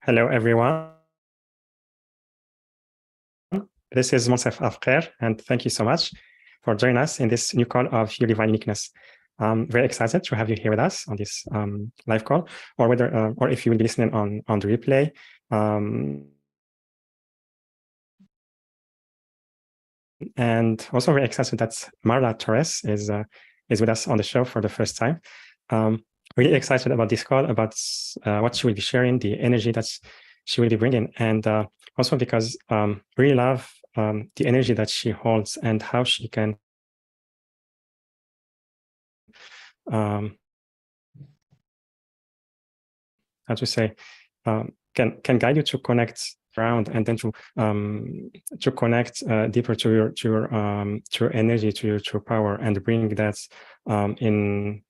Hello, everyone. This is Monsef Afker, and thank you so much for joining us in this new call of Your Divine Uniqueness. I'm very excited to have you here with us on this live call, or whether, or if you will be listening on the replay. And also very excited that Marla Torres is with us on the show for the first time. Really excited about this call, about what she will be sharing, the energy that she will be bringing, and also because really love the energy that she holds and how she can how to say can guide you to connect around, and then to connect deeper to your energy, to your power, and bring that in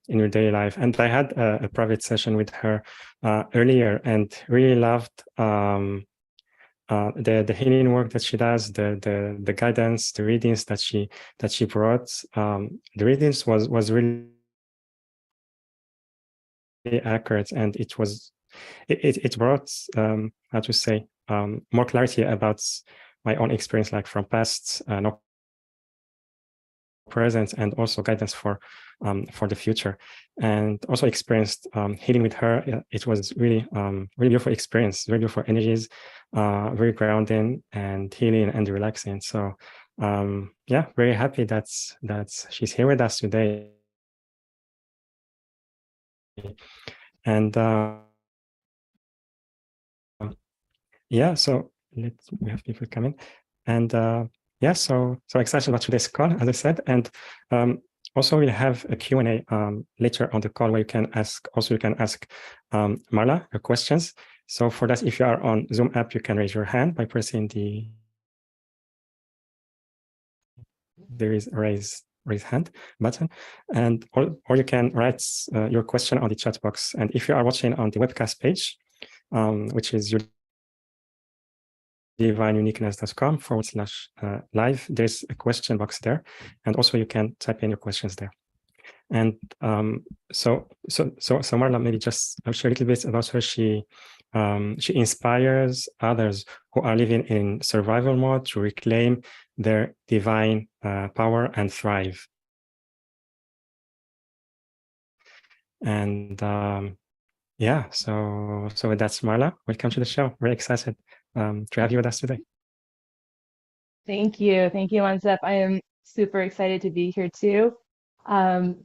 your daily life. And I had a private session with her earlier, and really loved the healing work that she does, the guidance, the readings that she brought. The readings was really accurate, and it brought how to say more clarity about my own experience, like from past, no present, and also guidance for the future. And also experienced healing with her. It was really really beautiful experience, very beautiful energies, very grounding and healing and relaxing. So yeah, very happy that she's here with us today. And yeah, so we have people coming, and yeah, so excited about today's call, as I said. And also we'll have a Q&A later on the call, where you can ask Marla your questions. So for that, if you are on Zoom app, you can raise your hand by pressing there is a raise hand button, and or you can write your question on the chat box. And if you are watching on the webcast page, which is your divineuniqueness.com/live, there's a question box there, and also you can type in your questions there. And so Marla, maybe just I'll share a little bit about her. She inspires others who are living in survival mode to reclaim their divine power and thrive. And yeah, so with that, Marla, welcome to the show. Very excited to have you with us today. Thank you, Monsef. I am super excited to be here too. Have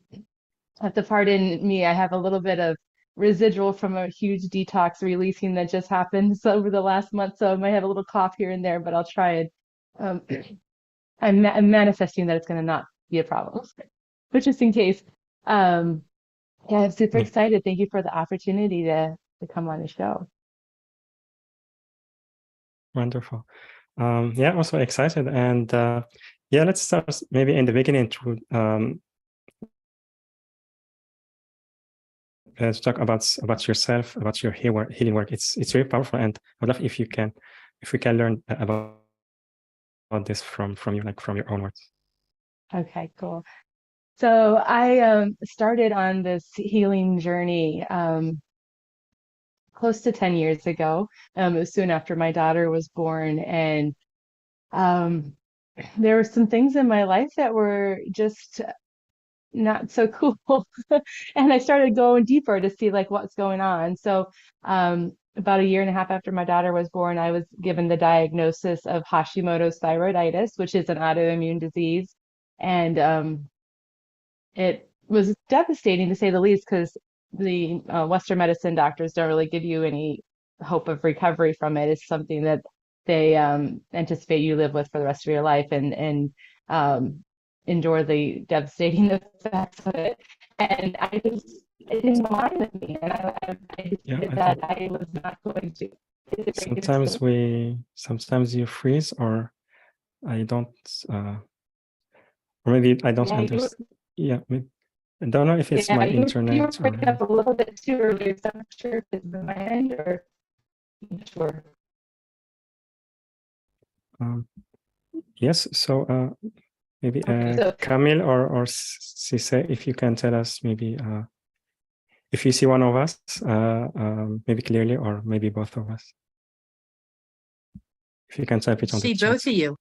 to pardon me, I have a little bit of residual from a huge detox releasing that just happened over the last month, so I might have a little cough here and there, but I'll try and I'm manifesting that it's going to not be a problem, but just in case. Yeah, I'm super excited. Thank you for the opportunity to come on the show. Wonderful. Yeah, also excited. And yeah, let's start maybe in the beginning to talk about yourself, about your healing work. It's very powerful, and I'd love if we can learn about this from you, like from your own words. Okay, cool. So I started on this healing journey close to 10 years ago. It was soon after my daughter was born, and there were some things in my life that were just not so cool. And I started going deeper to see like what's going on. So about a year and a half after my daughter was born, I was given the diagnosis of Hashimoto's thyroiditis, which is an autoimmune disease. And it was devastating to say the least, because the Western medicine doctors don't really give you any hope of recovery from it. It's something that they anticipate you live with for the rest of your life, and endure the devastating effects of it. And it didn't align with me, and I decided that I was not going to. Sometimes you freeze, or I don't, or maybe I don't understand. Yeah, maybe. I don't know if it's my internet. You were breaking up a little bit too earlier, so I'm not sure if it's my end or I'm not sure. Yes, so maybe Camille or Cisse, if you can tell us maybe if you see one of us, maybe clearly, or maybe both of us. If you can type it on the See chat. both of you.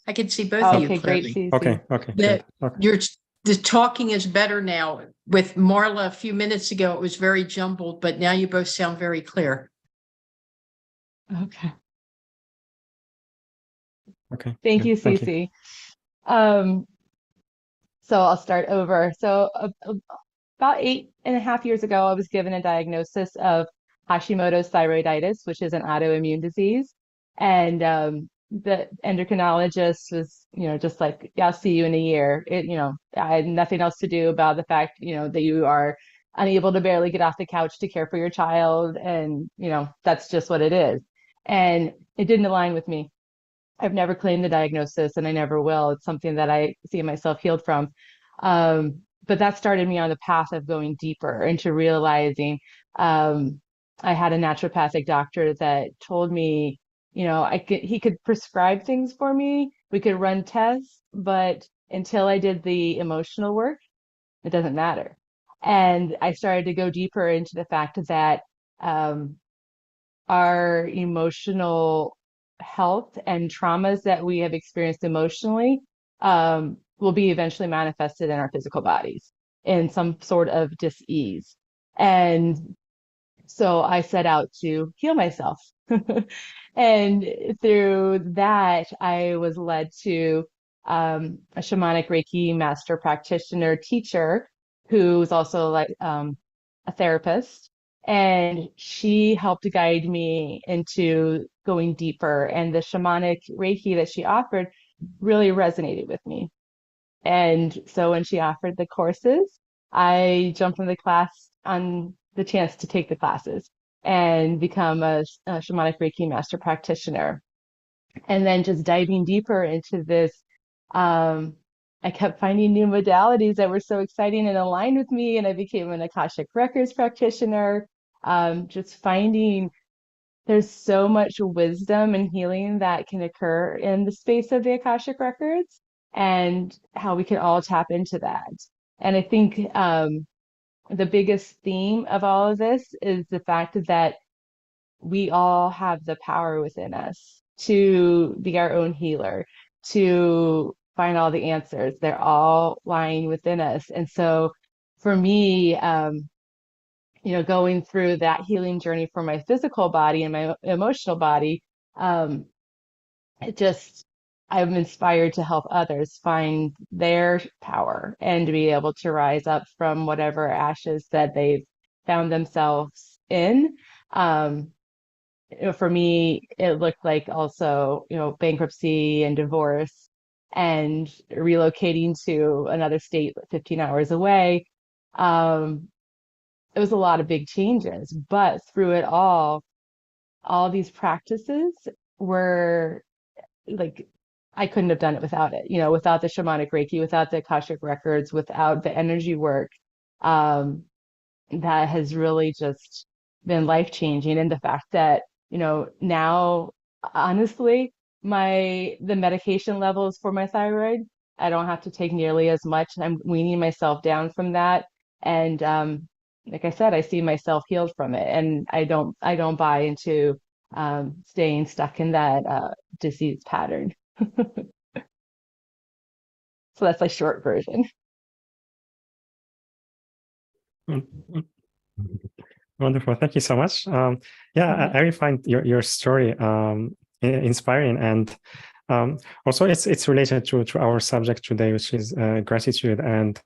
I can see both of you Okay, great, clearly. Cece. Okay, good. Okay. The talking is better now. With Marla a few minutes ago, it was very jumbled, but now you both sound very clear. Okay. Okay. Thank good. you, Thank you. Cece. So I'll start over. So about 8.5 years ago, I was given a diagnosis of Hashimoto's thyroiditis, which is an autoimmune disease. And the endocrinologist was, just like, yeah, I'll see you in a year. I had nothing else to do about the fact, that you are unable to barely get off the couch to care for your child. And, that's just what it is. And it didn't align with me. I've never claimed the diagnosis and I never will. It's something that I see myself healed from. But that started me on the path of going deeper into realizing I had a naturopathic doctor that told me, he could prescribe things for me. We could run tests, but until I did the emotional work, it doesn't matter. And I started to go deeper into the fact that um, our emotional health and traumas that we have experienced emotionally will be eventually manifested in our physical bodies in some sort of dis-ease. And so I set out to heal myself. And through that, I was led to a shamanic Reiki master practitioner teacher who's also like a therapist. And she helped guide me into going deeper. And the shamanic Reiki that she offered really resonated with me. And so when she offered the courses, I jumped on the class on the chance to take the classes and become a shamanic Reiki master practitioner. And then just diving deeper into this, um, I kept finding new modalities that were so exciting and aligned with me. And I became an Akashic Records practitioner, just finding there's so much wisdom and healing that can occur in the space of the Akashic Records and how we can all tap into that. And I think the biggest theme of all of this is the fact that we all have the power within us to be our own healer, to find all the answers. They're all lying within us. And so for me, going through that healing journey for my physical body and my emotional body, um, it just, I'm inspired to help others find their power and to be able to rise up from whatever ashes that they've found themselves in. Um, for me, it looked like also, bankruptcy and divorce and relocating to another state 15 hours away. It was a lot of big changes, but through it all these practices were like, I couldn't have done it without it, without the shamanic Reiki, without the Akashic records, without the energy work. That has really just been life changing. And the fact that, now, honestly, the medication levels for my thyroid, I don't have to take nearly as much. I'm weaning myself down from that. And like I said, I see myself healed from it. And I don't buy into staying stuck in that disease pattern. So that's my short version. Wonderful. Thank you so much. Yeah, I really find your story inspiring, and also it's related to our subject today, which is gratitude. And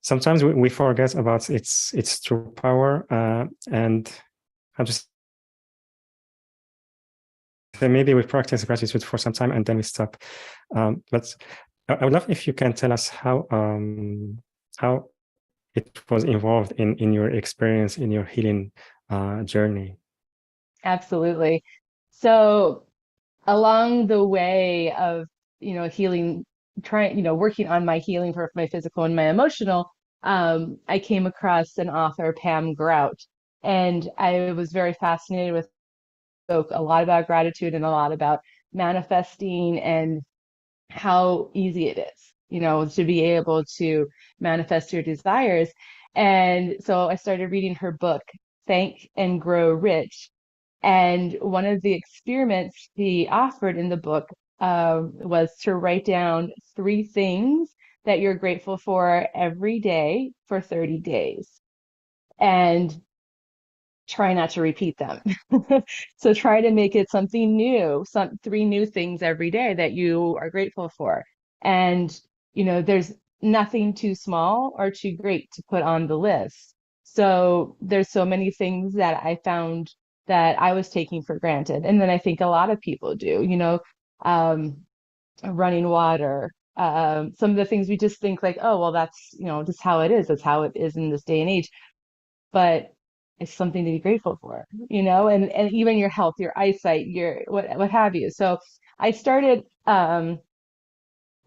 sometimes we forget about its true power, and how to say, maybe we practice gratitude for some time and then we stop. But I would love if you can tell us how it was involved in your experience, in your healing journey. Absolutely. So along the way of, healing, working on my healing for my physical and my emotional, I came across an author, Pam Grout, and I was very fascinated with, spoke a lot about gratitude and a lot about manifesting and how easy it is, to be able to manifest your desires. And so I started reading her book, Thank and Grow Rich. And one of the experiments he offered in the book was to write down 3 things that you're grateful for every day for 30 days. And try not to repeat them. So try to make it something new, 3 new things every day that you are grateful for. And, there's nothing too small or too great to put on the list. So there's so many things that I found that I was taking for granted. And then I think a lot of people do, um, running water. Some of the things we just think like, oh, well, that's, just how it is. That's how it is in this day and age. But it's something to be grateful for, and even your health, your eyesight, your what have you. So I started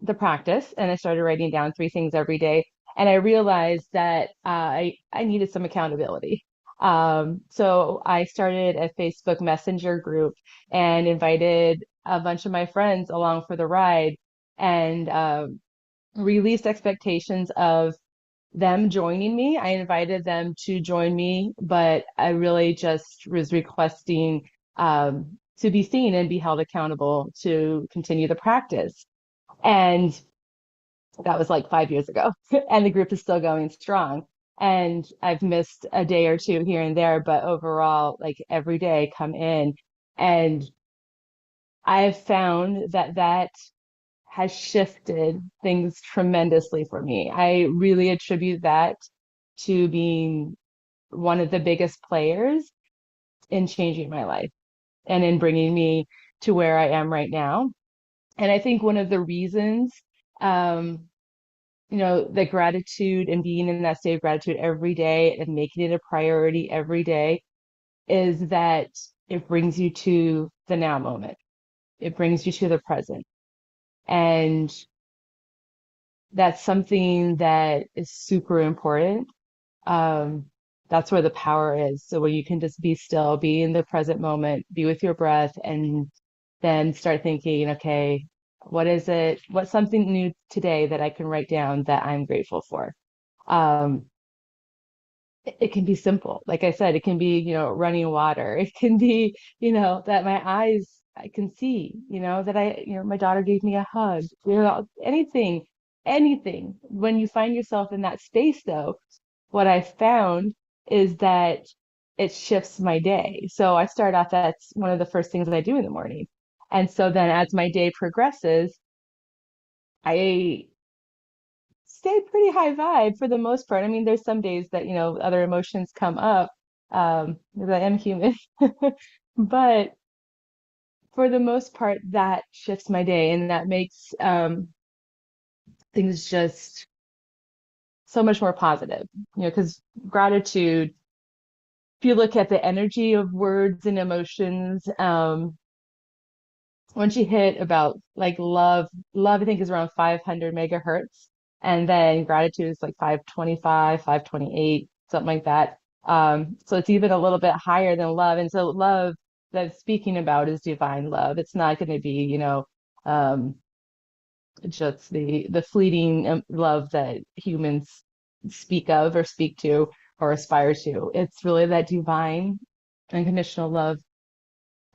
the practice and I started writing down 3 things every day. And I realized that I needed some accountability. So I started a Facebook Messenger group and invited a bunch of my friends along for the ride and released expectations of them joining me. I invited them to join me, but I really just was requesting to be seen and be held accountable to continue the practice. And that was like 5 years ago. And the group is still going strong. And I've missed a day or two here and there, but overall, like every day come in. And I've found that has shifted things tremendously for me. I really attribute that to being one of the biggest players in changing my life and in bringing me to where I am right now. And I think one of the reasons, the gratitude and being in that state of gratitude every day and making it a priority every day is that it brings you to the now moment. It brings you to the present. And that's something that is super important. Um, that's where the power is. So where you can just be still, be in the present moment, be with your breath, and then start thinking, okay, what is it? What's something new today that I can write down that I'm grateful for? Um, it can be simple. Like I said, it can be, running water. It can be, that my eyes I can see, that my daughter gave me a hug, anything. When you find yourself in that space, though, what I found is that it shifts my day. So I start off, that's one of the first things that I do in the morning. And so then as my day progresses, I stay pretty high vibe for the most part. I mean, there's some days that, other emotions come up, because I am human. But for the most part, that shifts my day and that makes things just so much more positive, because gratitude, if you look at the energy of words and emotions, once you hit about like love I think is around 500 megahertz, and then gratitude is like 525, 528, something like that. So it's even a little bit higher than love. And so love that it's speaking about is divine love. It's not going to be, um, just the fleeting love that humans speak of or speak to or aspire to. It's really that divine unconditional love.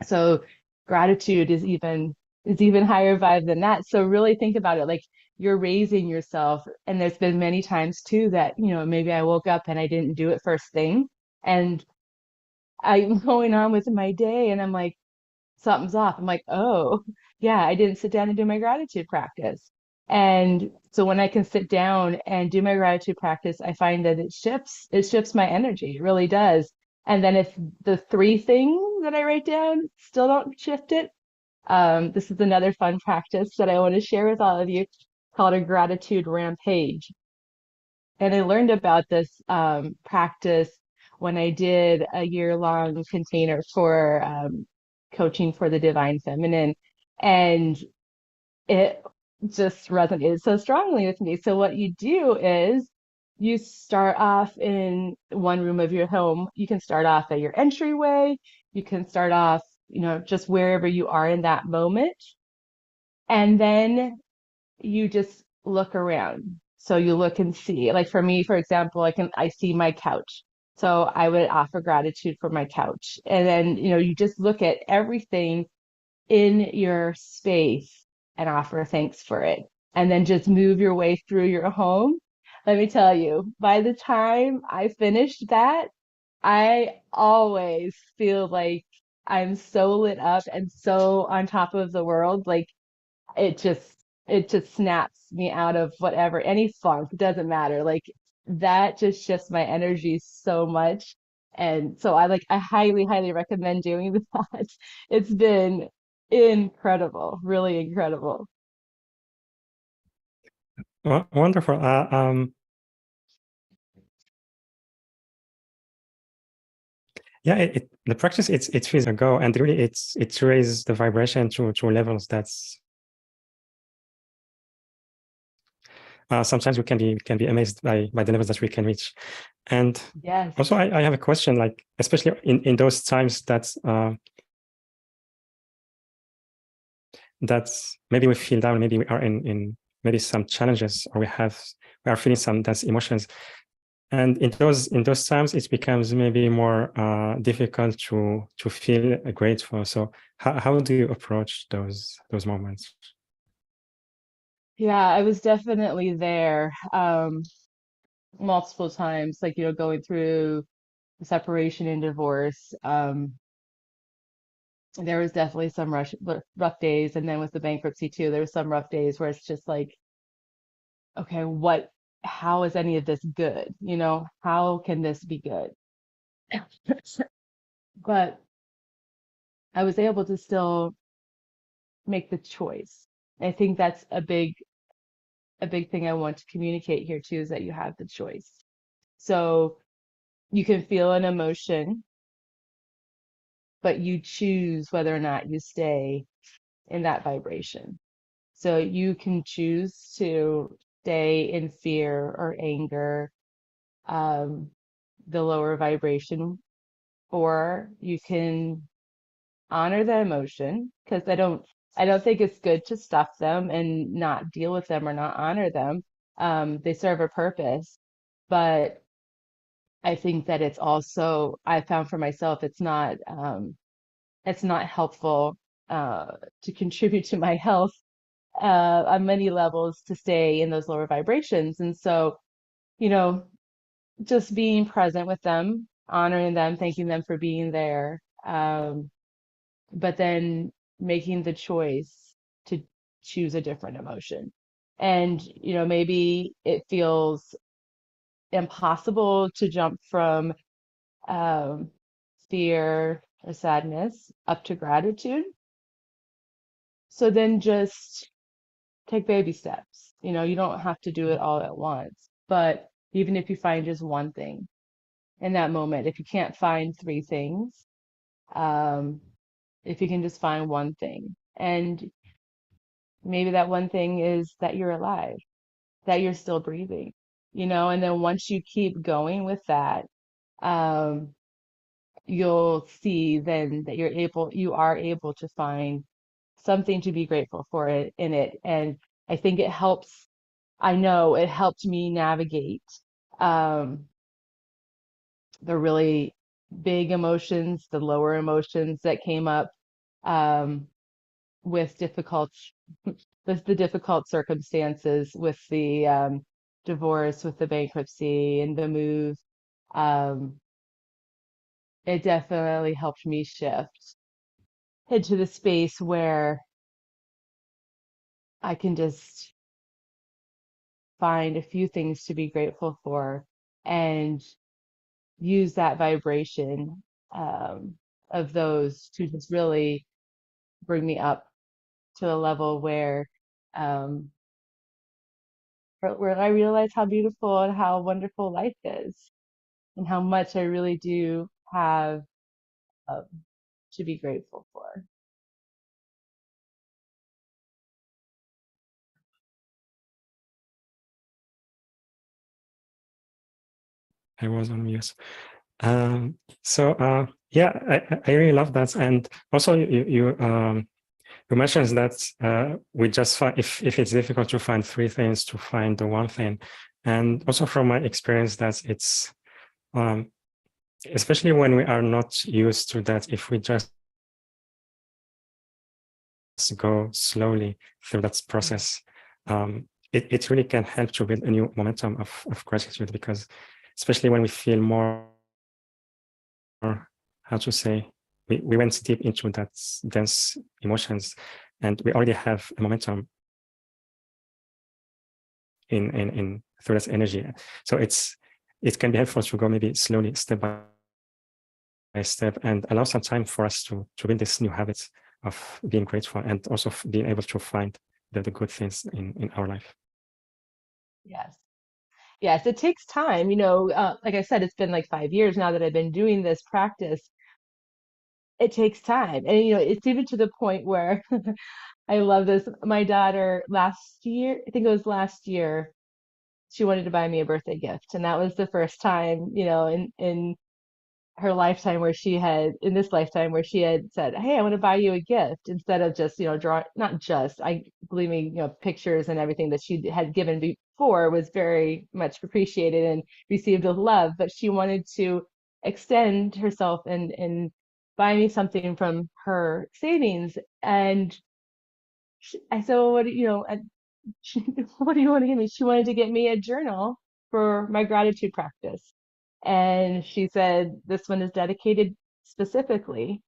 So gratitude is even higher vibe than that. So really think about it, like you're raising yourself. And there's been many times too that, maybe I woke up and I didn't do it first thing. And I'm going on with my day and I'm like, something's off. I'm like, oh, yeah, I didn't sit down and do my gratitude practice. And so when I can sit down and do my gratitude practice, I find that it shifts my energy. It really does. And then if the 3 things that I write down still don't shift it, this is another fun practice that I want to share with all of you called a gratitude rampage. And I learned about this practice when I did a year-long container for coaching for the divine feminine. And it just resonated so strongly with me. So what you do is you start off in one room of your home. You can start off at your entryway. You can start off, just wherever you are in that moment. And then you just look around. So you look and see, like for me, for example, I see my couch. So I would offer gratitude for my couch. And then, you just look at everything in your space and offer thanks for it. And then just move your way through your home. Let me tell you, by the time I finished that, I always feel like I'm so lit up and so on top of the world. Like it just it just snaps me out of whatever, any funk, it doesn't matter. Like that just shifts my energy so much. And so I highly, highly recommend doing that. It's been incredible, really incredible. Wonderful. Yeah, the practice it feels a go, and really it raises the vibration to levels that's sometimes we can be amazed by the levels that we can reach. And Yes. also I have a question, like especially in those times that's maybe we feel down, maybe we are in maybe some challenges, or we are feeling some dense emotions. And in those times, it becomes maybe more difficult to feel grateful. So how do you approach those moments? Yeah, I was definitely there multiple times, like, going through the separation and divorce. There was definitely some rough days. And then with the bankruptcy too, there was some rough days where it's just like, okay, how is any of this good? How can this be good? But I was able to still make the choice. I think that's a big thing I want to communicate here too, is that you have the choice. So you can feel an emotion, but you choose whether or not you stay in that vibration. So you can choose to stay in fear or anger, um, the lower vibration, or you can honor the emotion, because I don't think it's good to stuff them and not deal with them or not honor them. They serve a purpose, but I think that I found for myself, it's not helpful uh, to contribute to my health on many levels to stay in those lower vibrations. And so, you know, just being present with them, honoring them, thanking them for being there, but then making the choice to choose a different emotion. And, maybe it feels impossible to jump from um, fear or sadness up to gratitude. So then just take baby steps. You don't have to do it all at once, but even if you find just one thing in that moment, if you can't find three things, um, if you can just find one thing, and maybe that one thing is that you're alive, that you're still breathing, and then once you keep going with that, um, you'll see then that you are able to find something to be grateful for in it. And I think I know it helped me navigate um, the really big emotions, the lower emotions that came up um, with the difficult circumstances, with the divorce, with the bankruptcy and the move. Um, it definitely helped me shift into the space where I can just find a few things to be grateful for and use that vibration of those to just really bring me up to a level um, where I realize how beautiful and how wonderful life is, and how much I really do have um, to be grateful for. I was on mute. So yeah, I really love that. And also you you mentioned that we just find, if it's difficult to find three things, to find the one thing. And also from my experience, that it's, especially when we are not used to that, if we just go slowly through that process, it really can help to build a new momentum of gratitude, because especially when we feel more, how to say, we went deep into that dense emotions, and we already have a momentum in through that energy. So it can be helpful to go maybe slowly, step by step, and allow some time for us to build this new habits of being grateful, and also being able to find the good things in our life. Yes. Yes, it takes time. Like I said, it's been like 5 years now that I've been doing this practice. It takes time. And, it's even to the point where I love this. My daughter last year, I think it was last year, she wanted to buy me a birthday gift. And that was the first time, in her lifetime where she had, in this lifetime where she had said, "Hey, I want to buy you a gift," instead of just, draw, not just, I believe me, pictures and everything that she had given before was very much appreciated and received with love, but she wanted to extend herself and buy me something from her savings. And I said, "Well, what do you want to give me?" She wanted to get me a journal for my gratitude practice. And she said, "This one is dedicated specifically,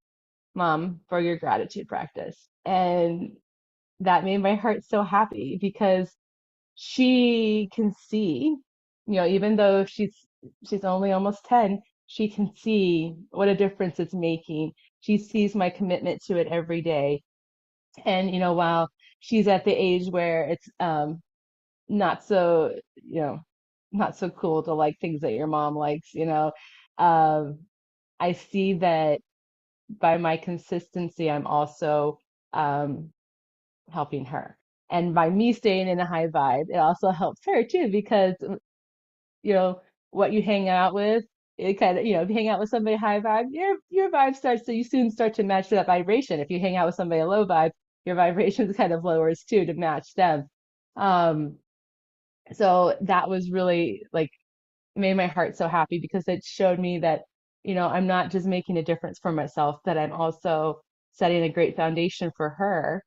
Mom, for your gratitude practice." And that made my heart so happy, because she can see, even though she's only almost 10, she can see what a difference it's making. She sees my commitment to it every day. And, while she's at the age where it's not so, not so cool to like things that your mom likes, I see that by my consistency, I'm also um, helping her. And by me staying in a high vibe, it also helps her too, because, you know, what you hang out with, it kind of, if you hang out with somebody high vibe, your vibe starts to, you soon start to match that vibration. If you hang out with somebody low vibe, your vibrations kind of lowers too to match them. Um, so that was really like made my heart so happy, because it showed me that, I'm not just making a difference for myself, that I'm also setting a great foundation for her.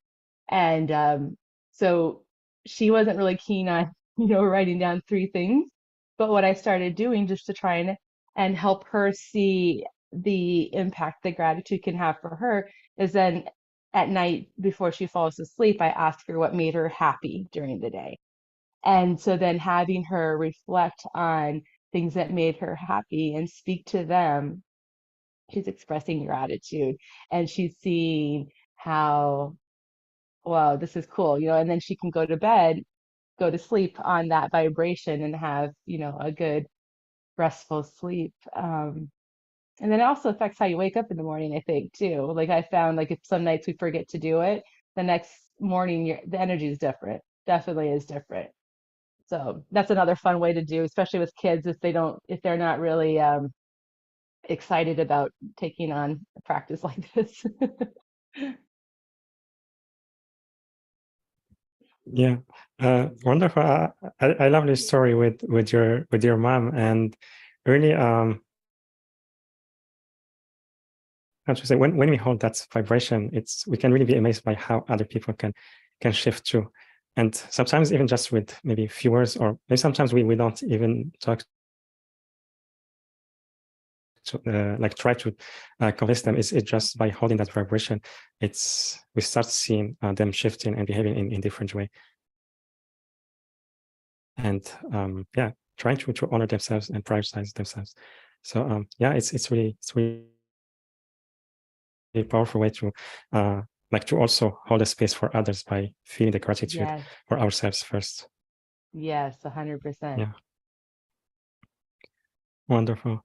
And so she wasn't really keen on, writing down three things. But what I started doing, just to try and help her see the impact that gratitude can have for her, is then at night before she falls asleep, I ask her what made her happy during the day. And so then having her reflect on things that made her happy and speak to them, she's expressing gratitude, and she's seeing how, wow, this is cool, and then she can go to bed, go to sleep on that vibration and have, a good restful sleep. And then it also affects how you wake up in the morning, I think, too. Like I found, like if some nights we forget to do it, the next morning the energy is different. Definitely is different. So that's another fun way to do, especially with kids, if they're not really excited about taking on a practice like this. Yeah, wonderful. I love this story with your mom, and really, how to say, when we hold that vibration, we can really be amazed by how other people can shift too. And sometimes even just with maybe few words, or maybe sometimes we don't even talk to, like try to convince them. It's just by holding that vibration, we start seeing them shifting and behaving in different way. And yeah, trying to honor themselves and prioritize themselves. So yeah, it's really a powerful way to like to also hold a space for others by feeling the gratitude Yes, for ourselves first. yes, 100%. Yeah, wonderful.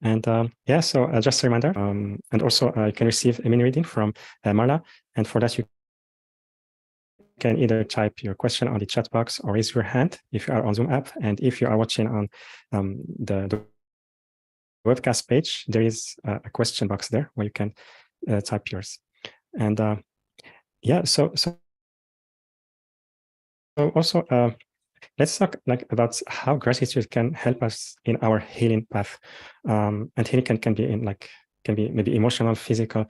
And yeah, so just a reminder, and also you can receive a mini reading from Marla, and for that you can either type your question on the chat box or raise your hand if you are on Zoom app, and if you are watching on the webcast page, there is a question box there where you can type yours. And yeah, so also let's talk about how gratitude can help us in our healing path. And healing can be can be maybe emotional, physical,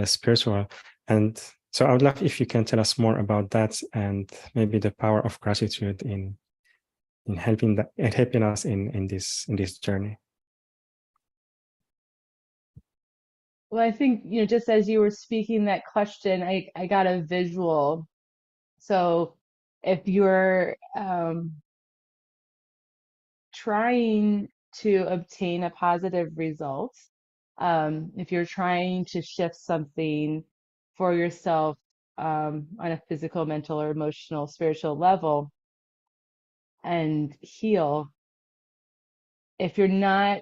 spiritual. And so I would love if you can tell us more about that and maybe the power of gratitude in helping us in this journey. Well, I think, just as you were speaking that question, I got a visual. So if you're trying to obtain a positive result, if you're trying to shift something for yourself on a physical, mental, or emotional, spiritual level and heal, if you're not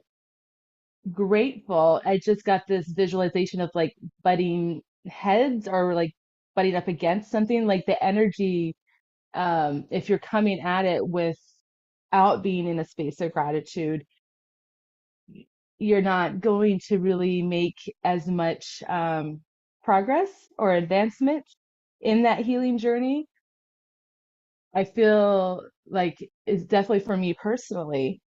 grateful, I just got this visualization of like butting heads or like butting up against something, like the energy, if you're coming at it without being in a space of gratitude, you're not going to really make as much progress or advancement in that healing journey. I feel like it's definitely for me personally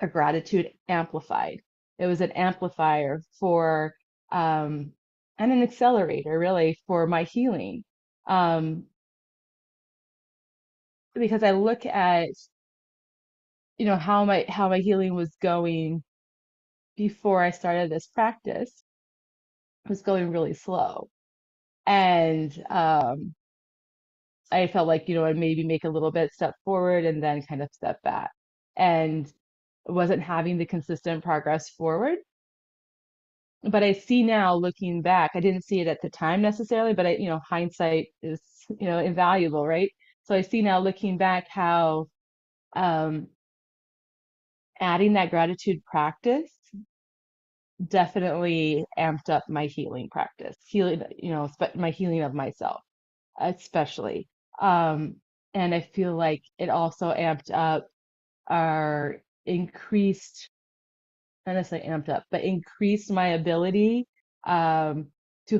a gratitude amplified. It was an amplifier for and an accelerator really for my healing. Because I look at how my healing was going before I started this practice. It was going really slow. And I felt like, I'd maybe make a little bit step forward and then kind of step back. And wasn't having the consistent progress forward. But I see now looking back, I didn't see it at the time necessarily, but hindsight is, invaluable, right? So I see now looking back how um, adding that gratitude practice definitely amped up my healing practice, my healing of myself, especially. And I feel like it also amped up or increased, not necessarily amped up, but increased my ability to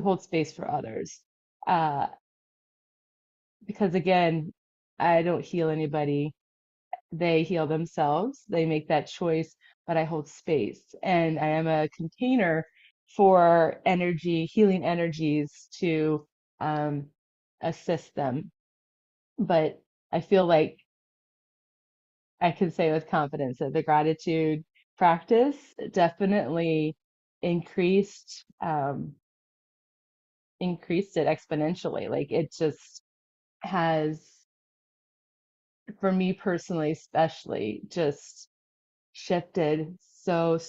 hold space for others. Uh, because again, I don't heal anybody. They heal themselves. They make that choice, but I hold space. And I am a container for healing energies to assist them. But I feel like I can say with confidence that the gratitude practice definitely increased increased it exponentially. Like it just has, for me personally, especially, just shifted so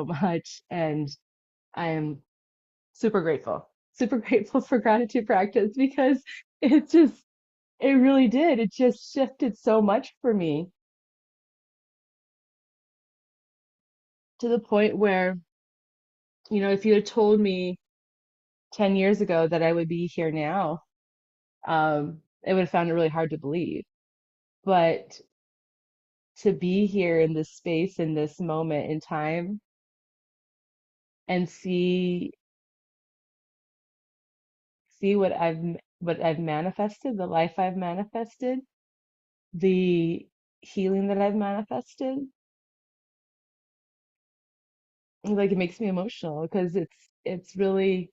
much. And I am super grateful, super grateful for gratitude practice because it really did. It just shifted so much for me to the point where, if you had told me 10 years ago that I would be here now, I would have found it really hard to believe. But to be here in this space, in this moment in time, and see what I've manifested, the life I've manifested, the healing that I've manifested, like it makes me emotional because it's really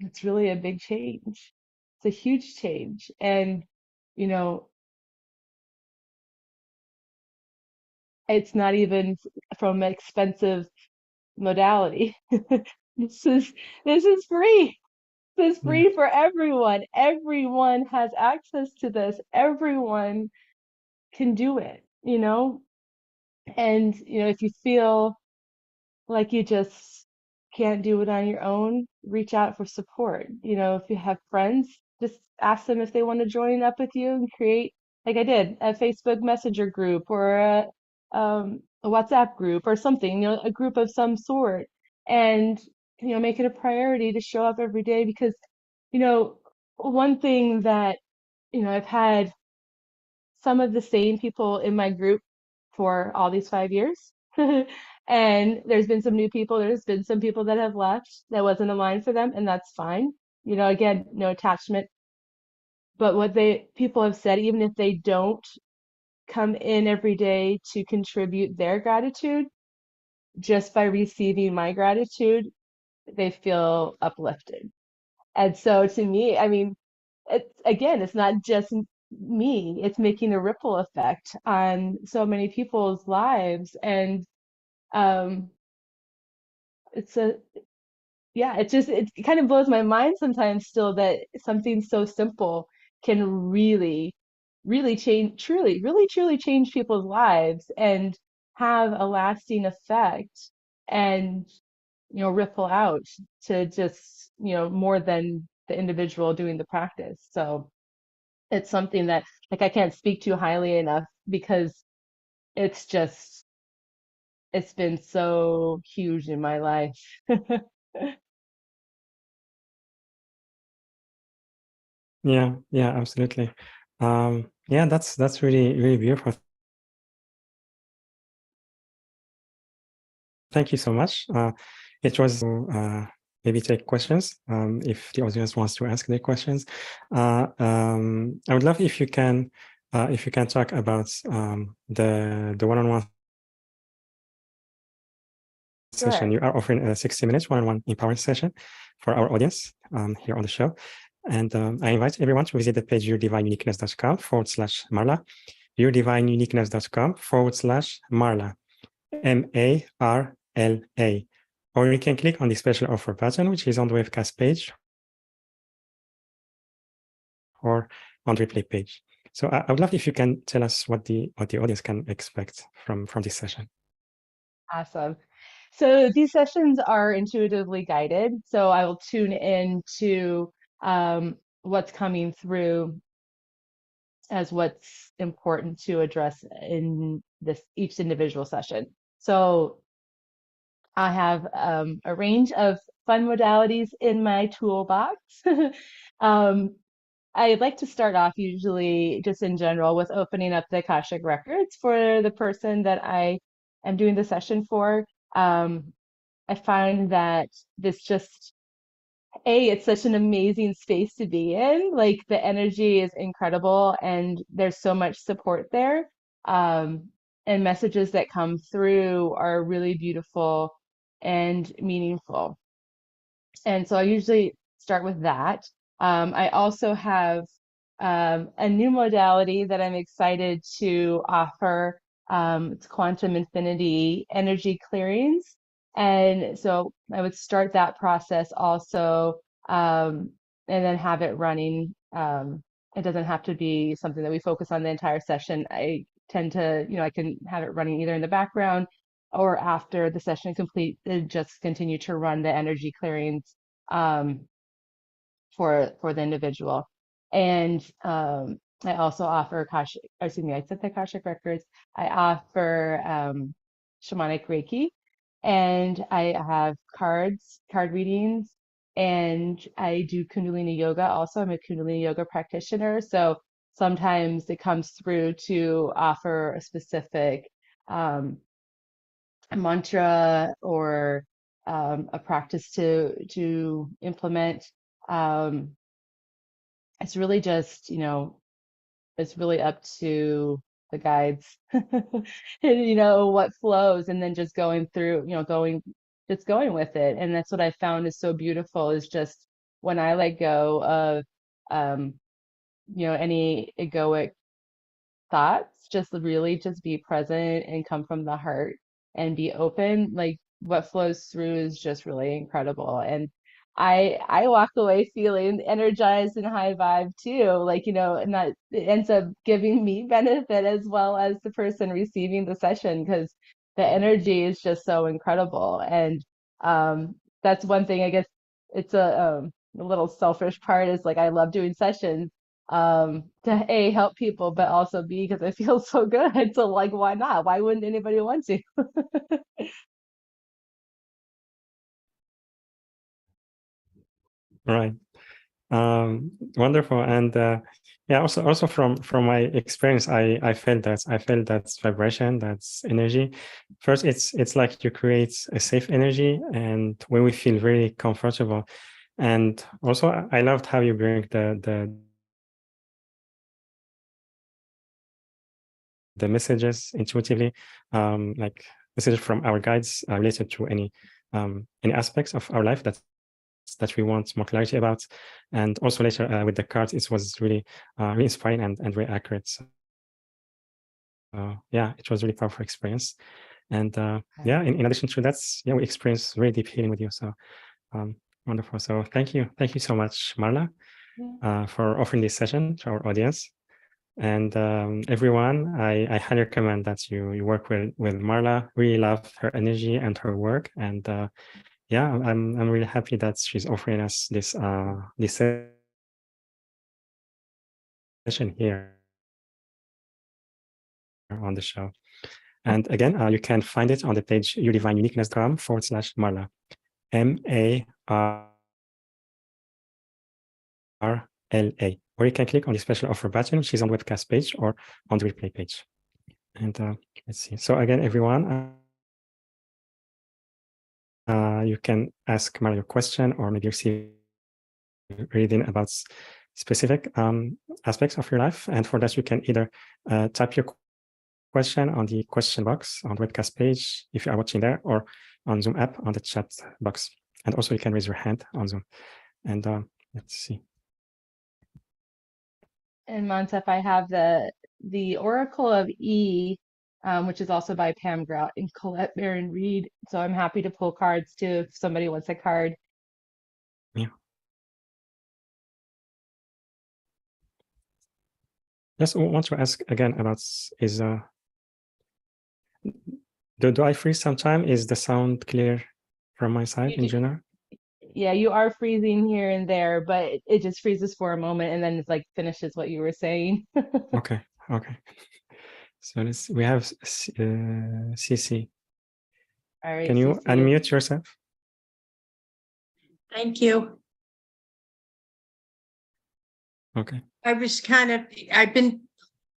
a big change. It's a huge change. And, you know, it's not even from an expensive modality. This is this is free. This is Yeah. free for everyone. Everyone has access to this. Everyone can do it, And, if you feel like you just can't do it on your own, reach out for support. If you have friends, just ask them if they want to join up with you and create, like I did, a Facebook Messenger group or a WhatsApp group or something, a group of some sort. And, make it a priority to show up every day because, one thing that, I've had some of the same people in my group for all these 5 years. And there's been some new people, there's been some people that have left that wasn't aligned for them, and that's fine. Again, no attachment. But what people have said, even if they don't come in every day to contribute their gratitude, just by receiving my gratitude, they feel uplifted. And so to me, I mean, it's not just me, it's making a ripple effect on so many people's lives. And um, it's a, yeah, it kind of blows my mind sometimes still that something so simple can really change, really truly change people's lives and have a lasting effect and, ripple out to just, more than the individual doing the practice. So it's something that like I can't speak too highly enough because it's just, it's been so huge in my life. Yeah, absolutely. Yeah, that's really beautiful. Thank you so much. It was maybe take questions if the audience wants to ask their questions. I would love if you can talk about the one-on-one session. Sure. You are offering a 60 minutes one-on-one empowerment session for our audience here on the show. And I invite everyone to visit the page yourdivineuniqueness.com/Marla, yourdivineuniqueness.com/Marla, MARLA. Or you can click on the special offer button, which is on the webcast page or on the replay page. So I would love if you can tell us what the audience can expect from this session. Awesome. So these sessions are intuitively guided. So I will tune in to what's coming through as what's important to address in each individual session. So I have a range of fun modalities in my toolbox. um, I like to start off usually just in general with opening up the Akashic records for the person that I am doing the session for. I find that this just, it's such an amazing space to be in. Like the energy is incredible and there's so much support there. And messages that come through are really beautiful and meaningful. And so I usually start with that. I also have a new modality that I'm excited to offer. It's quantum infinity energy clearings. And so I would start that process also, and then have it running. It doesn't have to be something that we focus on the entire session. I tend to, I can have it running either in the background or after the session complete, just continue to run the energy clearings um, for the individual. And I also offer Akashic, excuse me, I said the Akashic records. I offer shamanic Reiki, and I have card readings, and I do Kundalini yoga. Also, I'm a Kundalini yoga practitioner, so sometimes it comes through to offer a specific a mantra or a practice to implement. Um, it's really just, it's really up to the guides, and what flows, and then just going through, just going with it. And that's what I found is so beautiful is just when I let go of, um, any egoic thoughts, just really just be present and come from the heart and be open. Like what flows through is just really incredible. And I walk away feeling energized and high vibe too. Like, and that it ends up giving me benefit as well as the person receiving the session because the energy is just so incredible. And that's one thing, I guess it's a little selfish part is like I love doing sessions to A, help people, but also B, because it feels so good. So like, why not? Why wouldn't anybody want to? Right. Wonderful. And yeah, also from my experience, I felt that vibration, that's energy. First, it's like you create a safe energy, and when we feel very comfortable. And also I loved how you bring the messages intuitively, like messages from our guides related to any aspects of our life that we want more clarity about. And also later with the cards, it was really really inspiring and very accurate. So, yeah, it was a really powerful experience. And yeah, in addition to that, yeah, we experienced very deep healing with you. So wonderful. So thank you so much, Marla, for offering this session to our audience. And everyone, I highly recommend that you work with Marla. Really love her energy and her work. And yeah, I'm really happy that she's offering us this session here on the show. And again, you can find it on the page yourdivineuniqueness.com/Marla, MARLA, or you can click on the special offer button, which is on the webcast page or on the replay page. And let's see. So again, everyone, you can ask Marla your question or maybe receive reading about specific aspects of your life. And for that, you can either type your question on the question box on the webcast page if you are watching there, or on Zoom app on the chat box. And also you can raise your hand on Zoom. And let's see. And Montef, I have the Oracle of E, which is also by Pam Grout and Colette Baron Reed. So I'm happy to pull cards too if somebody wants a card. Yeah. Yes, I want to ask again about is do I freeze sometime? Is the sound clear from my side in general? Yeah, you are freezing here and there, but it just freezes for a moment and then it's like finishes what you were saying. Okay. So we have CC. All right, Can you CC. unmute yourself? Thank you. Okay. I've been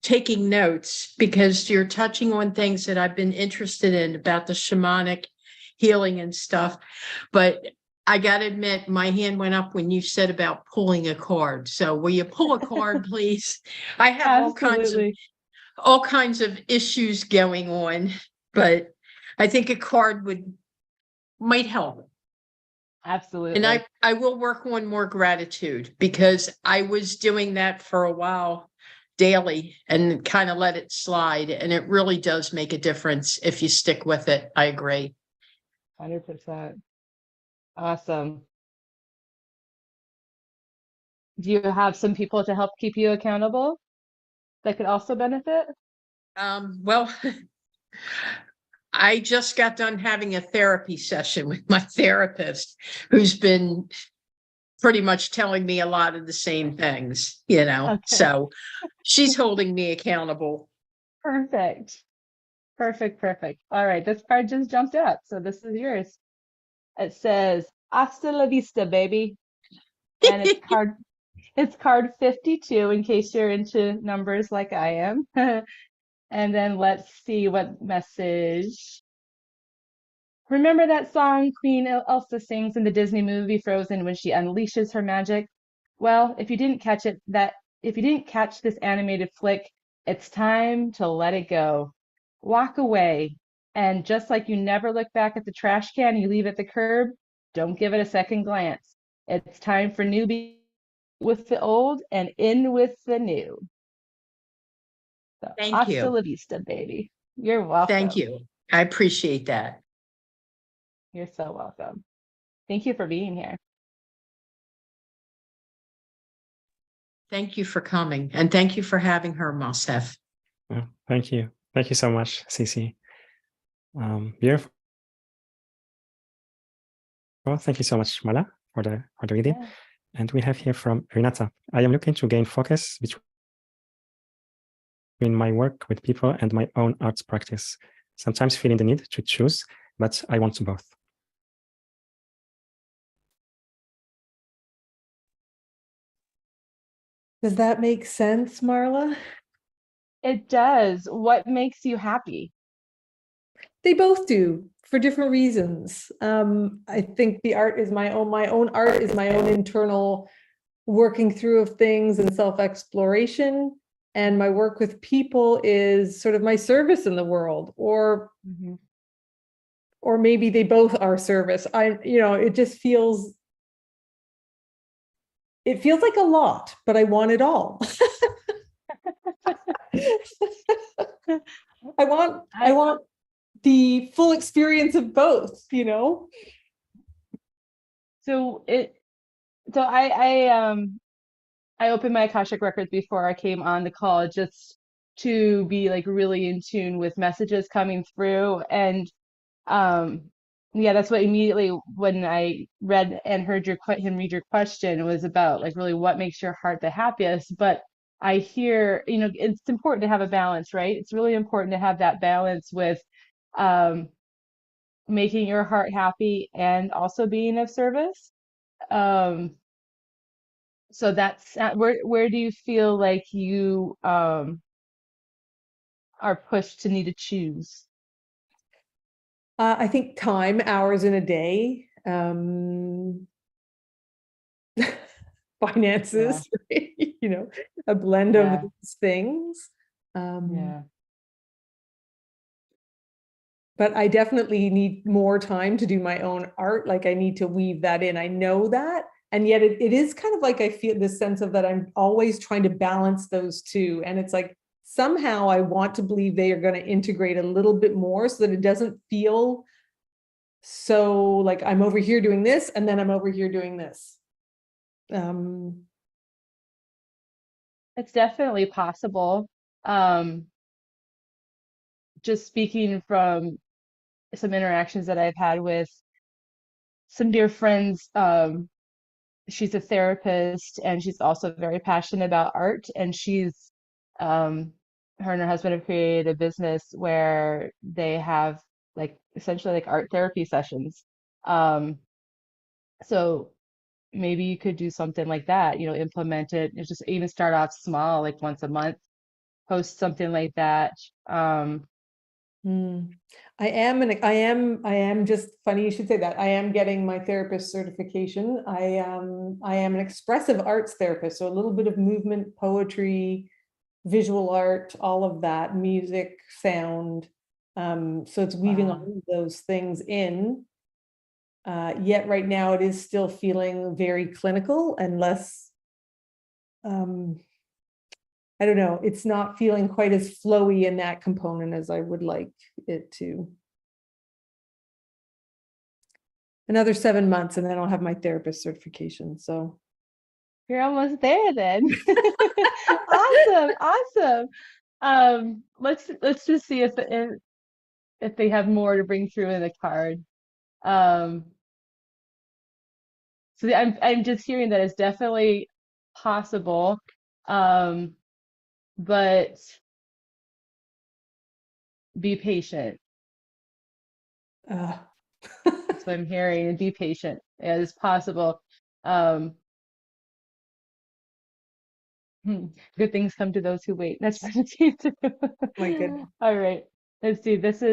taking notes because you're touching on things that I've been interested in about the shamanic healing and stuff. But I got to admit, my hand went up when you said about pulling a card. So will you pull a card, please? I have all kinds of issues going on, but I think a card might help. Absolutely. And I will work on more gratitude because I was doing that for a while daily and kind of let it slide. And it really does make a difference if you stick with it. I agree. 100%. Awesome. Do you have some people to help keep you accountable that could also benefit? Well, I just got done having a therapy session with my therapist, who's been pretty much telling me a lot of the same things, Okay. So she's holding me accountable. Perfect. All right, this card just jumped up, so this is yours. It says "Hasta la vista, baby," and it's card 52 in case you're into numbers like I am. And then let's see what message. Remember that song Queen Elsa sings in the Disney movie Frozen when she unleashes her magic? Well, if you didn't catch this animated flick, it's time to let it go. Walk away. And just like you never look back at the trash can you leave at the curb, don't give it a second glance. It's time for newbie with the old and in with the new. So, Thank hasta you. la vista, baby. You're welcome. Thank you. I appreciate that. You're so welcome. Thank you for being here. Thank you for coming. And thank you for having her, Mosef. Yeah, thank you. Thank you so much, Cici. Beautiful. Well, thank you so much, Mala, for the reading. Yeah. And we have here from Renata. I am looking to gain focus between my work with people and my own arts practice. Sometimes feeling the need to choose, but I want to both. Does that make sense, Marla? It does. What makes you happy? They both do for different reasons. I think the art is my own art is my own internal working through of things and self-exploration. And my work with people is sort of my service in the world, Mhm. or maybe they both are service. It just feels like a lot, but I want it all. I want the full experience of both, So I opened my Akashic records before I came on the call just to be like really in tune with messages coming through. And um yeah, that's what immediately when I read and heard him read your question, it was about like really what makes your heart the happiest. But I hear, it's important to have a balance, right? It's really important to have that balance with um making your heart happy and also being of service. Um so that's where do you feel like you are pushed to need to choose? I think time, hours in a day, Yeah, finances, right? A blend of yeah, those things. yeah. But I definitely need more time to do my own art. Like I need to weave that in. I know that. And yet it is kind of like I feel this sense of that I'm always trying to balance those two. And it's like somehow I want to believe they are going to integrate a little bit more so that it doesn't feel so like I'm over here doing this and then I'm over here doing this. It's definitely possible. Um, just speaking from some interactions that I've had with some dear friends, she's a therapist and she's also very passionate about art. And um, her and her husband have created a business where they have like essentially like art therapy sessions. Um, so maybe you could do something like that, implement it, just even start off small, like once a month, post something like that. Um, Hmm. I am just funny you should say that. I am getting my therapist certification. I am an expressive arts therapist, so a little bit of movement, poetry, visual art, all of that, music, sound. So it's weaving all wow. of those things in. Yet right now it is still feeling very clinical and less, um, I don't know, it's not feeling quite as flowy in that component as I would like it to. Another 7 months and then I'll have my therapist certification. So You're almost there then. Awesome, awesome. Let's just see if they have more to bring through in the card. Um, so I'm just hearing that it's definitely possible. Um, but be patient. uh, That's what I'm hearing, and be patient. Yeah, it's possible. Um, Hmm. Good things come to those who wait. That's what it seems to my do. goodness. All right. Let's see. This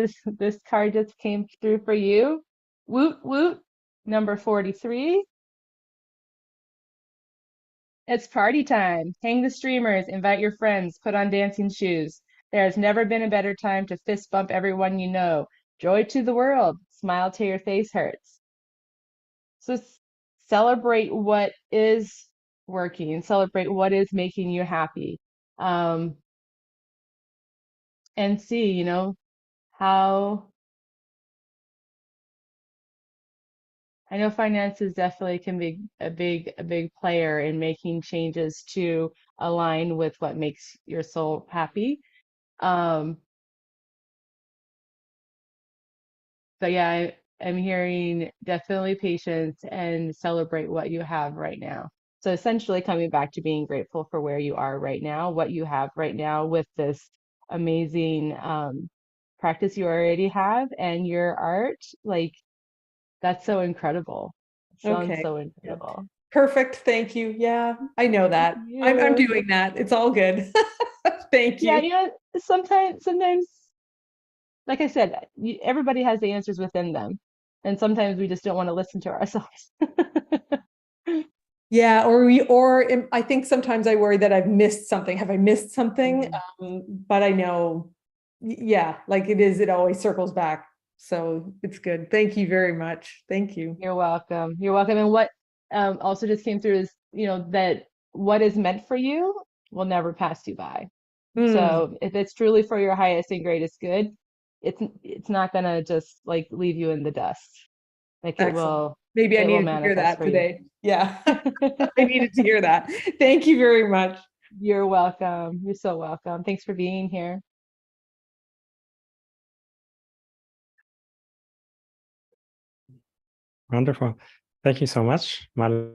card just came through for you. Woot woot. Number 43. It's party time. Hang the streamers, invite your friends, put on dancing shoes. There has never been a better time to fist bump everyone you know. Joy to the world. Smile till your face hurts. So celebrate what is working, celebrate what is making you happy. Um, and see, how I know finances definitely can be a big player in making changes to align with what makes your soul happy. Um, but yeah, I'm hearing definitely patience and celebrate what you have right now. So essentially coming back to being grateful for where you are right now, what you have right now with this amazing practice you already have and your art, like that's so incredible. It sounds Okay. so Yeah. incredible. Perfect. Thank you. Yeah, I know that. I'm You. doing that. It's all good. Thank Yeah, you. you know, sometimes, like I said, everybody has the answers within them. And sometimes we just don't want to listen to ourselves. Yeah, I think sometimes I worry that I've missed something. Have I missed something? Mhm. But I know, yeah, like it is, it always circles back. So it's good. Thank you very much. Thank you. You're welcome. You're welcome. And what also just came through is, that what is meant for you will never pass you by. Mm, So if it's truly for your highest and greatest good, it's not gonna just like leave you in the dust. Like excellent. Maybe I it will needed to hear manifest that for you. today. Yeah, I needed to hear that. Thank you very much. You're welcome. You're so welcome. Thanks for being here. Wonderful. Thank you so much, Marla.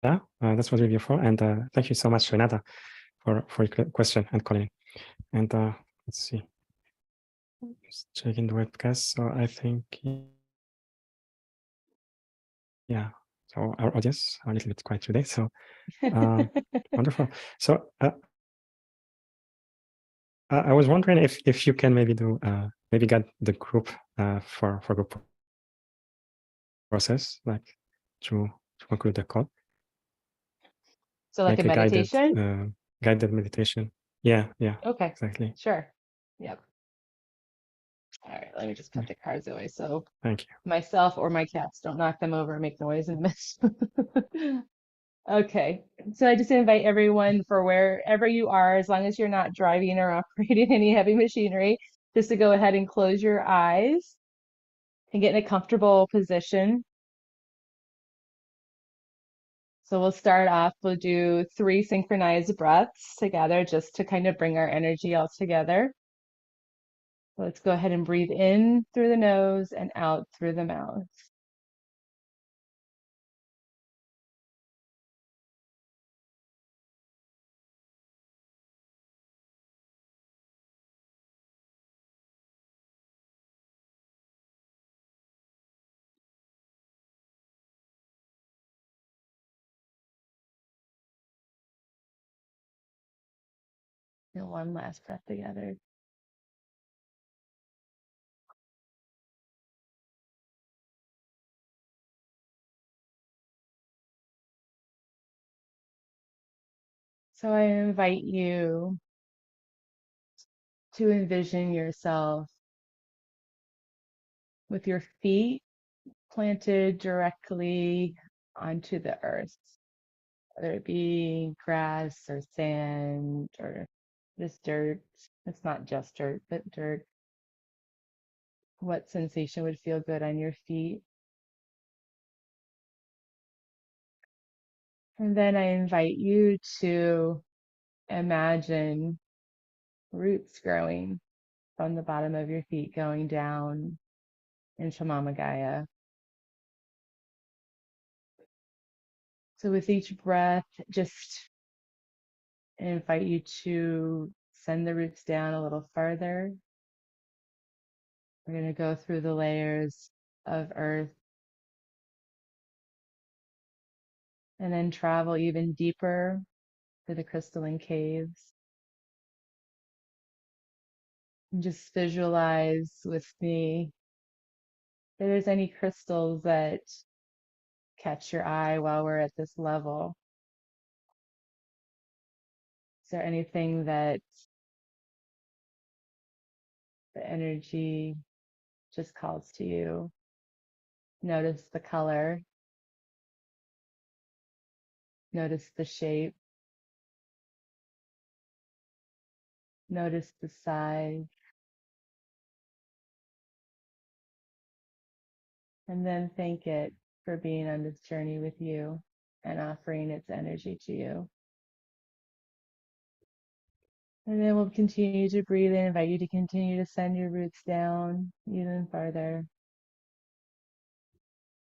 That was really beautiful. And thank you so much, Renata, for your question and calling. And let's see. Just checking the webcast. So I think, yeah. So our audience are a little bit quiet today. So wonderful. So I was wondering if you can maybe do maybe get the group for group process, like to conclude the call, So like a like a meditation? guided meditation. Yeah, yeah, Okay, exactly. sure. Yep. All right, let me just put the cards away so Thank you. myself or my cats don't knock them over and make noise and miss. Okay, so I just invite everyone for wherever you are, as long as you're not driving or operating any heavy machinery, just to go ahead and close your eyes and get in a comfortable position. So we'll start off, we'll do 3 synchronized breaths together just to kind of bring our energy all together. Let's go ahead and breathe in through the nose and out through the mouth. And one last breath together. So I invite you to envision yourself with your feet planted directly onto the earth, whether it be grass or sand or just dirt. It's not just dirt, but dirt. What sensation would feel good on your feet? And then I invite you to imagine roots growing from the bottom of your feet going down into Mama Gaia. So with each breath, just invite you to send the roots down a little further. We're going to go through the layers of earth and then travel even deeper to the crystalline caves. And just visualize with me if there's any crystals that catch your eye while we're at this level. Is there anything that the energy just calls to you? Notice the color, notice the shape, notice the size, and then thank it for being on this journey with you and offering its energy to you. And then we'll continue to breathe in, invite you to continue to send your roots down even further.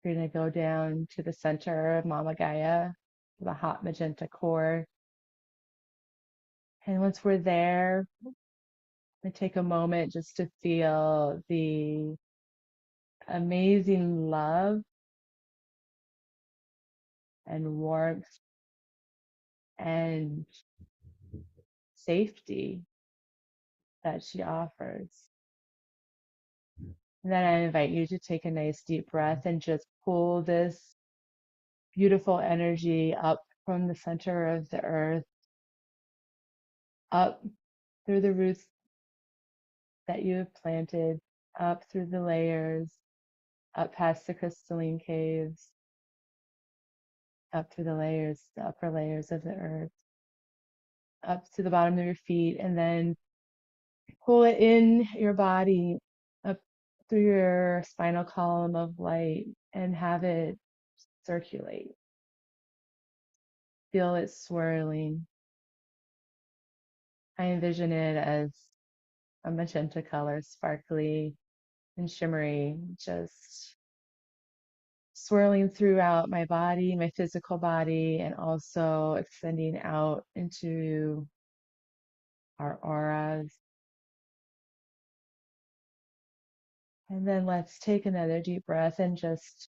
You're going to go down to the center of Mama Gaia, the hot magenta core. And once we're there, we take a moment just to feel the amazing love and warmth and safety that she offers. And then I invite you to take a nice deep breath and just pull this beautiful energy up from the center of the earth, up through the roots that you have planted, up through the layers, up past the crystalline caves, up through the layers, the upper layers of the earth, up to the bottom of your feet, and then pull it in your body up through your spinal column of light and have it circulate. Feel it swirling. I envision it as a magenta color, sparkly and shimmery, just swirling throughout my body, my physical body, and also extending out into our auras. And then let's take another deep breath and just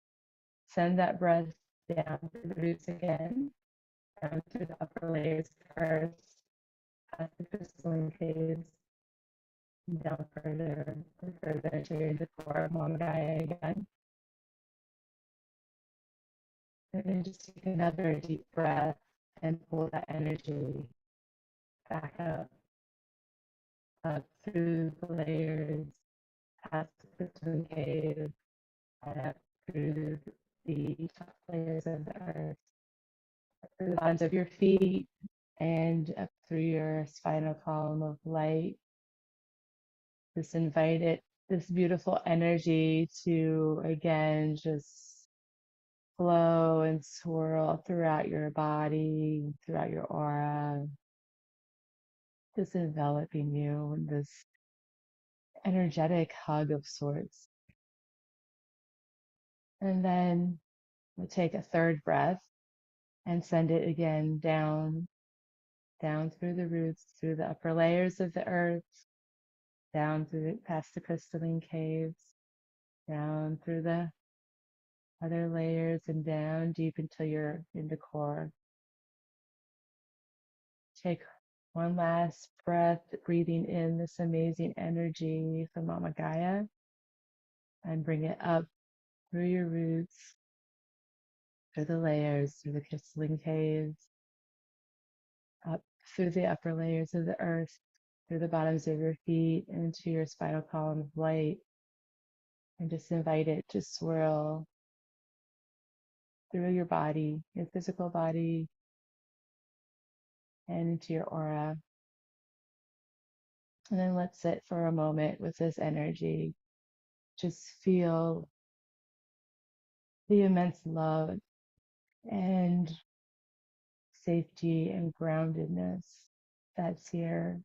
send that breath down through the roots again, down through the upper layers first, past the crystalline caves, and down further and further to the core of Mama Gaia again. And then just take another deep breath and pull that energy back up through the layers, past the crystalline cave, and up through the top layers of the earth, through the bottoms of your feet, and up through your spinal column of light. Just invite it, this beautiful energy to again just flow and swirl throughout your body, throughout your aura, just enveloping you in this energetic hug of sorts. And then we'll take a third breath and send it again down through the roots, through the upper layers of the earth, down through past the crystalline caves, down through the other layers and down deep until you're in the core. Take one last breath, breathing in this amazing energy from Mama Gaia, and bring it up through your roots, through the layers, through the crystalline caves, up through the upper layers of the earth, through the bottoms of your feet, into your spinal column of light, and just invite it to swirl through your body, your physical body, and into your aura. And then let's sit for a moment with this energy. Just feel the immense love and safety and groundedness that's here.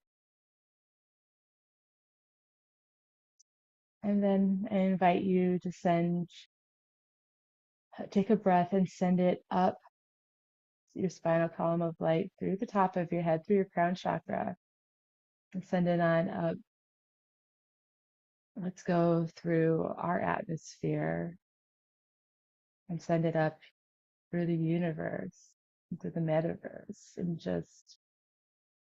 And then I invite you to take a breath and send it up your spinal column of light through the top of your head, through your crown chakra, and send it on up. Let's go through our atmosphere and send it up through the universe, through the metaverse, and just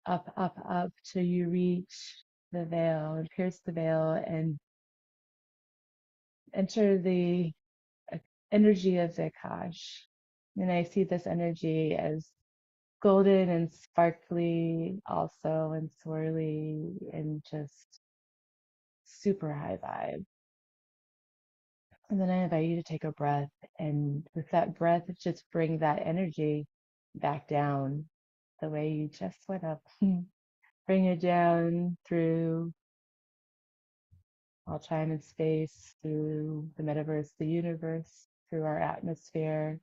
up till you reach the veil and pierce the veil and enter the energy of the Akash. And I see this energy as golden and sparkly also, and swirly, and just super high vibe. And then I invite you to take a breath, and with that breath, just bring that energy back down the way you just went up. Bring it down through all time and space, through the metaverse, the universe, through our atmosphere,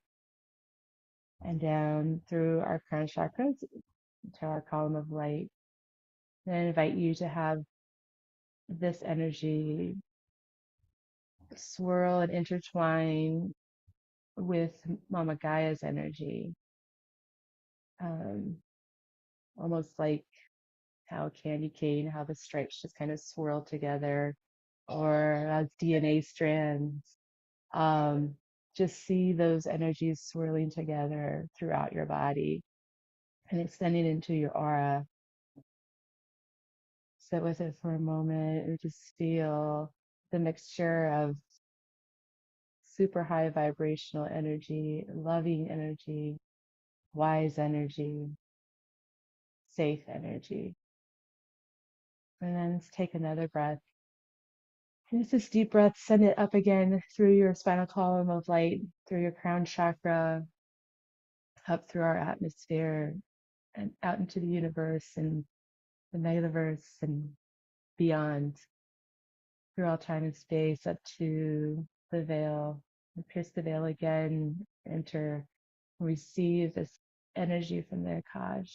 and down through our crown chakras to our column of light. And I invite you to have this energy swirl and intertwine with Mama Gaia's energy, almost like how candy cane, how the stripes just kind of swirl together, or as DNA strands. just see those energies swirling together throughout your body and extending into your aura. Sit with it for a moment and just feel the mixture of super high vibrational energy, loving energy, wise energy, safe energy. And then let's take another breath. And it's this deep breath, send it up again through your spinal column of light, through your crown chakra, up through our atmosphere, and out into the universe and the megaliverse and beyond, through all time and space, up to the veil. And pierce the veil again, enter, receive this energy from the Akash.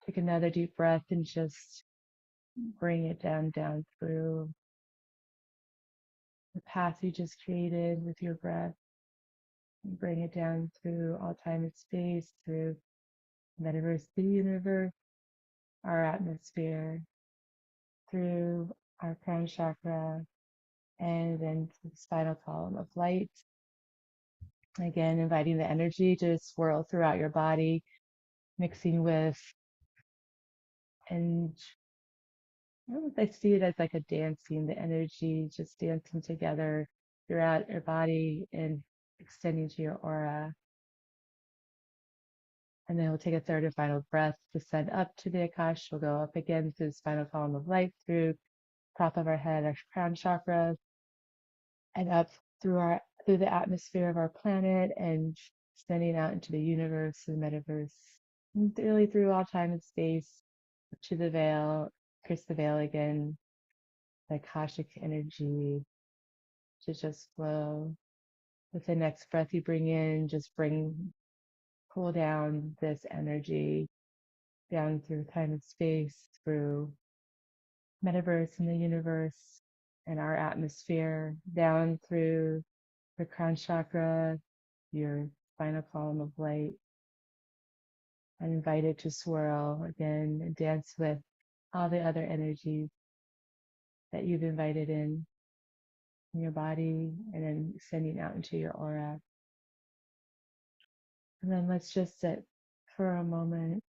Take another deep breath and just bring it down through the path you just created with your breath. And bring it down through all time and space, through the metaverse, the universe, our atmosphere, through our crown chakra, and then to the spinal column of light. Again, inviting the energy to swirl throughout your body, mixing with, and I see it as like a dancing, the energy just dancing together throughout your body and extending to your aura. And then we'll take a third and final breath, descend up to the Akash. We'll go up again through the spinal column of light, through top of our head, our crown chakra, and up through the atmosphere of our planet and extending out into the universe, the metaverse, and really through all time and space, to the veil, pierce the veil again, the Akashic energy to just flow. With the next breath you bring in, just pull down this energy down through time and space, through metaverse and the universe and our atmosphere, down through the crown chakra, your spinal column of light, and invite it to swirl again and dance with all the other energies that you've invited in your body and then extending out into your aura. And then let's just sit for a moment,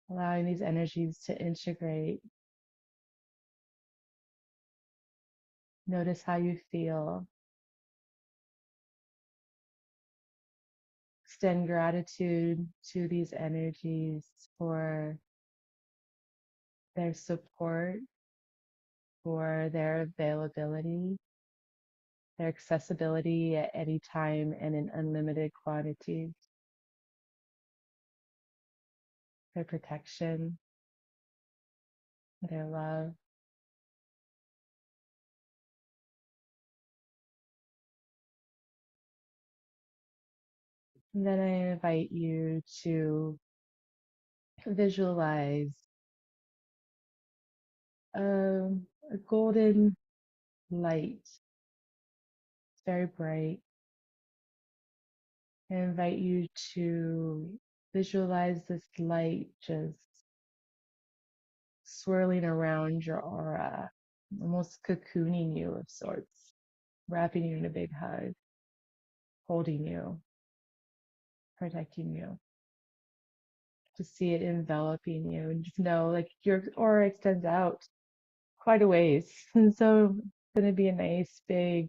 allowing these energies to integrate. Notice how you feel. Extend gratitude to these energies for their support, for their availability, their accessibility at any time and in unlimited quantities, their protection, their love. And then I invite you to visualize a golden light. It's very bright. I invite you to visualize this light just swirling around your aura, almost cocooning you of sorts, wrapping you in a big hug, holding you, protecting you. Just see it enveloping you and just know like your aura extends out quite a ways. And so it's going to be a nice big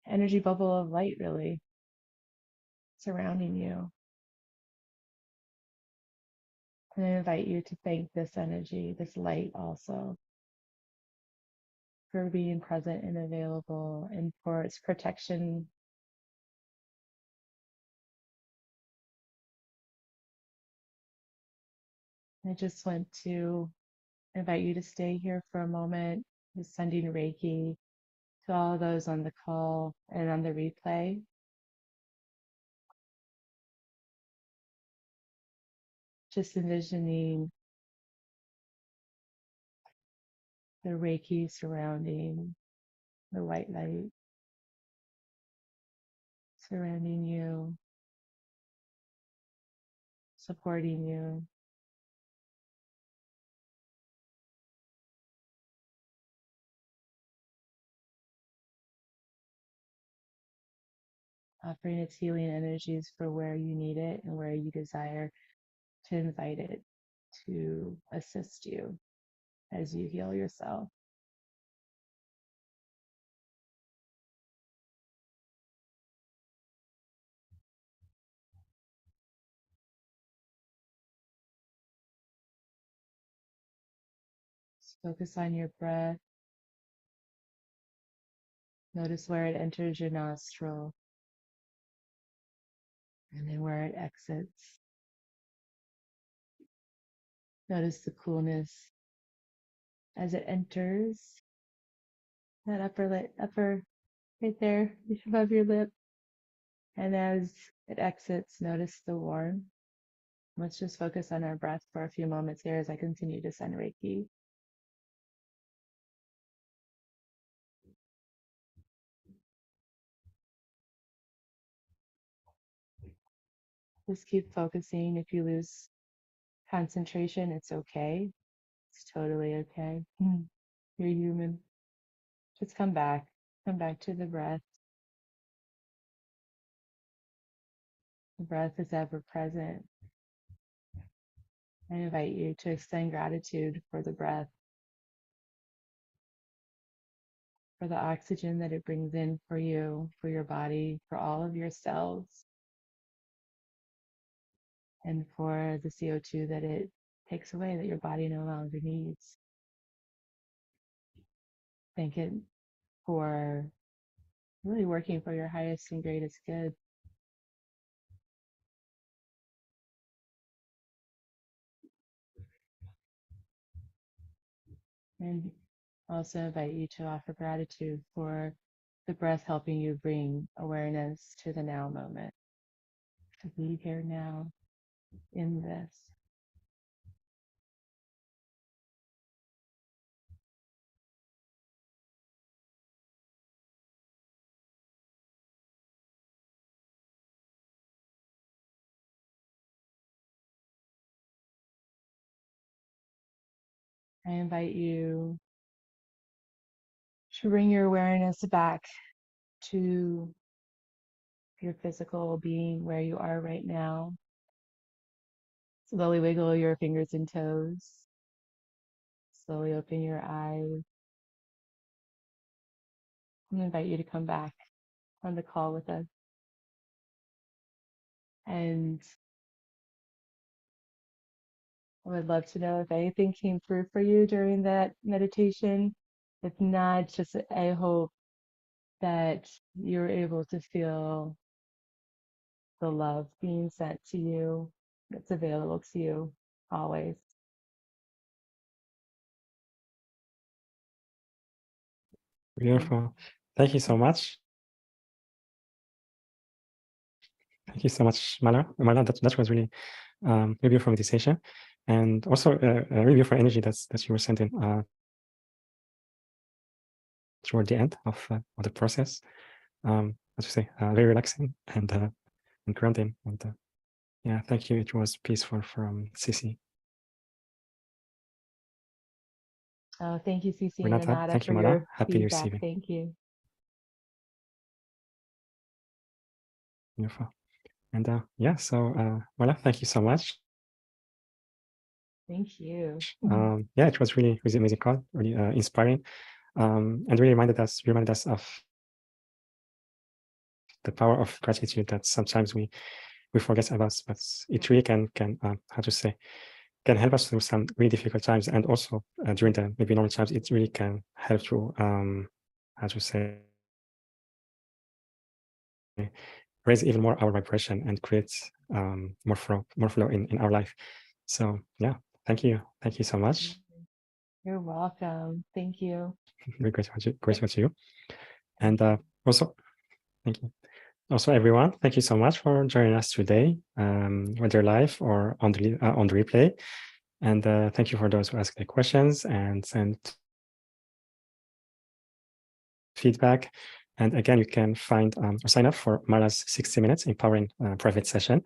energy bubble of light really surrounding you. And I invite you to thank this energy, this light also, for being present and available and for its protection. I just want to invite you to stay here for a moment, just sending Reiki to all those on the call and on the replay. Just envisioning the Reiki surrounding the white light, surrounding you, supporting you. offering its healing energies for where you need it and where you desire to invite it to assist you as you heal yourself. Just focus on your breath. Notice where it enters your nostril and then where it exits. Notice the coolness as it enters that upper lip, right there above your lip. And as it exits, notice the warmth. Let's just focus on our breath for a few moments here as I continue to send Reiki. Just keep focusing. If you lose concentration, it's okay. It's totally okay. You're human. Just come back. Come back to the breath. The breath is ever present. I invite you to extend gratitude for the breath, for the oxygen that it brings in for you, for your body, for all of your cells, and for the CO2 that it takes away that your body no longer needs. Thank it for really working for your highest and greatest good. And also invite you to offer gratitude for the breath helping you bring awareness to the now moment, to be here now in this. I invite you to bring your awareness back to your physical being where you are right now. Slowly wiggle your fingers and toes. Slowly open your eyes. I invite you to come back on the call with us. And I would love to know if anything came through for you during that meditation. If not, just I hope that you're able to feel the love being sent to you that's available to you always. Beautiful. Thank you so much. Thank you so much, Marla. Marla, that was really a beautiful meditation, and also a really beautiful energy that you were sending toward the end of the process. As you say, very relaxing and grounding. And yeah, thank you. It was peaceful from Sisi. Oh, thank you, Cece and Renata, Renata, thank for you, Marla. your Happy to feedback. receive you. Thank you. Beautiful. And yeah, so Marla, thank you so much. Thank you. Yeah, it was really amazing call, really inspiring, and really reminded us of the power of gratitude that sometimes we forget about, but it really can how to say, can help us through some really difficult times, and also during the maybe normal times, it really can help to how to say, raise even more our vibration and create more flow in our life. So yeah, thank you so much. You're welcome. Thank you. Very grateful to you. And also, thank you. Also, everyone, thank you so much for joining us today, whether live or on the replay. And thank you for those who asked the questions and sent feedback. And again, you can find or sign up for Marla's 60 minutes empowering private session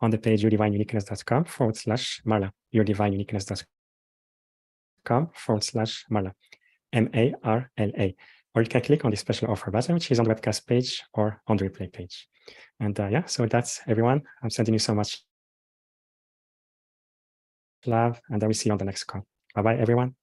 on the page yourdivineuniqueness.com/Marla, yourdivineuniqueness.com/Marla, MARLA. or you can click on the special offer button, which is on the webcast page or on the replay page. And yeah, so that's everyone. I'm sending you so much love, and I will see you on the next call. Bye-bye, everyone.